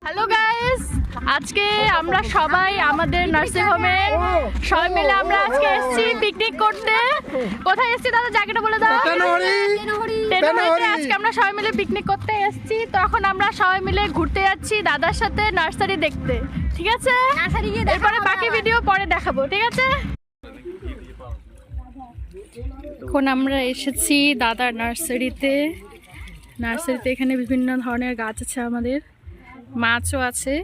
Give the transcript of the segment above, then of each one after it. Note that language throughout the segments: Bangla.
হ্যালো গাইস, আজকে আমরা সবাই আমাদের নার্সিং হোমে সবাই মিলে আমরা আজকে এসেছি পিকনিক করতে। কোথায় এসেছি দাদা, জায়গাটা বলে দাও। টেনোহরিতে আজকে আমরা সবাই মিলে পিকনিক করতে এসেছি। তো এখন আমরা সবাই মিলে ঘুরতে যাচ্ছি দাদার সাথে নার্সারি দেখতে, ঠিক আছে? এরপরে বাকি ভিডিও পরে দেখাবো, ঠিক আছে? এখন আমরা এসেছি দাদার নার্সারিতে। এখানে বিভিন্ন ধরনের গাছ আছে, আমাদের মাছও আছে,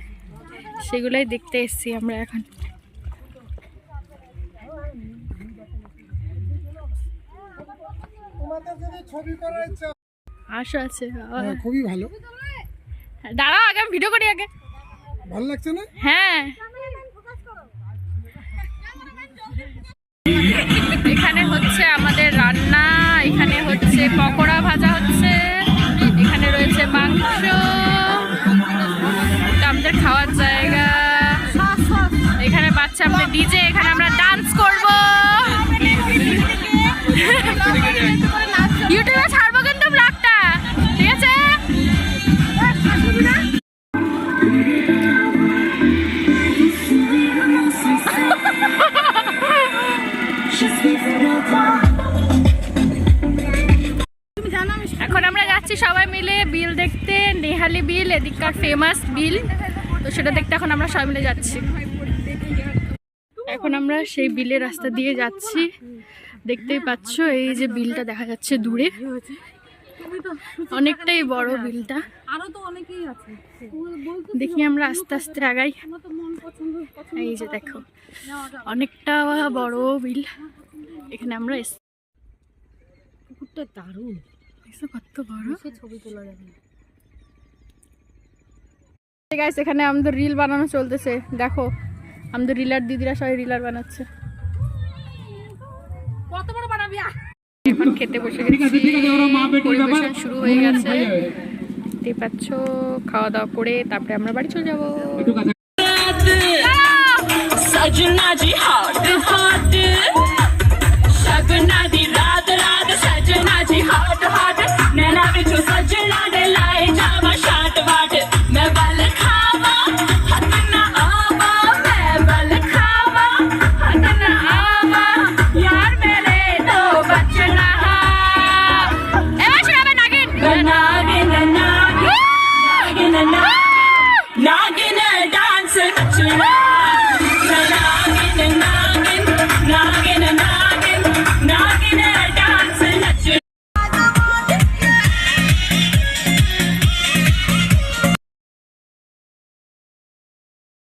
সেগুলাই দেখতে এসেছি আমরা এখন। আশা আছে, খুবই ভালো। দাঁড়াও আগে আমি ভিডিও করি আগে। ভালো লাগছে না? হ্যাঁ, এখানে হচ্ছে আমাদের রান্না, এখানে হচ্ছে পকোড়া ভাজা হচ্ছে, এখানে রয়েছে মাংস, আমাদের খাওয়ার জায়গা, এখানে বাচ্চা আমাদের ডিজে, এখানে আমরা ডান্স করব। ইউটিউবে ছাড়বো কিন্তু ব্লগটা, ঠিক আছে? এখন আমরা যাচ্ছি সবাই মিলে বিল দেখতে, নেহালি বিল, এদিককার ফেমাস বিল। তো সেটা দেখতে এখন আমরা সবাই মিলে যাচ্ছি। এখন আমরা সেই বিলের রাস্তা দিয়ে যাচ্ছি, দেখতেই পাচ্ছ। এই যে বিলটা দেখা যাচ্ছে দূরে, অনেকটাই বড় বিলটা। দেখি আমরা আস্তে আস্তে আগাই। এই যে দেখো, অনেকটা বড় বিল। এখানে আমরা দারুণ, কত বড়, ছবি তোলা যাবে। গাইস, এখানে আমাদের রিল বানানো চলতেছে, দেখো আমাদের রিলার দিদিরা সবাই রিলার বানাচ্ছে। কত বড় বানাবি? এখন খেতে বসে গেছি, পরিবেশন শুরু হয়ে গেছে, দেখতে পাচ্ছ। খাওয়া দাওয়া করে তারপরে আমরা বাড়ি চলে যাবো।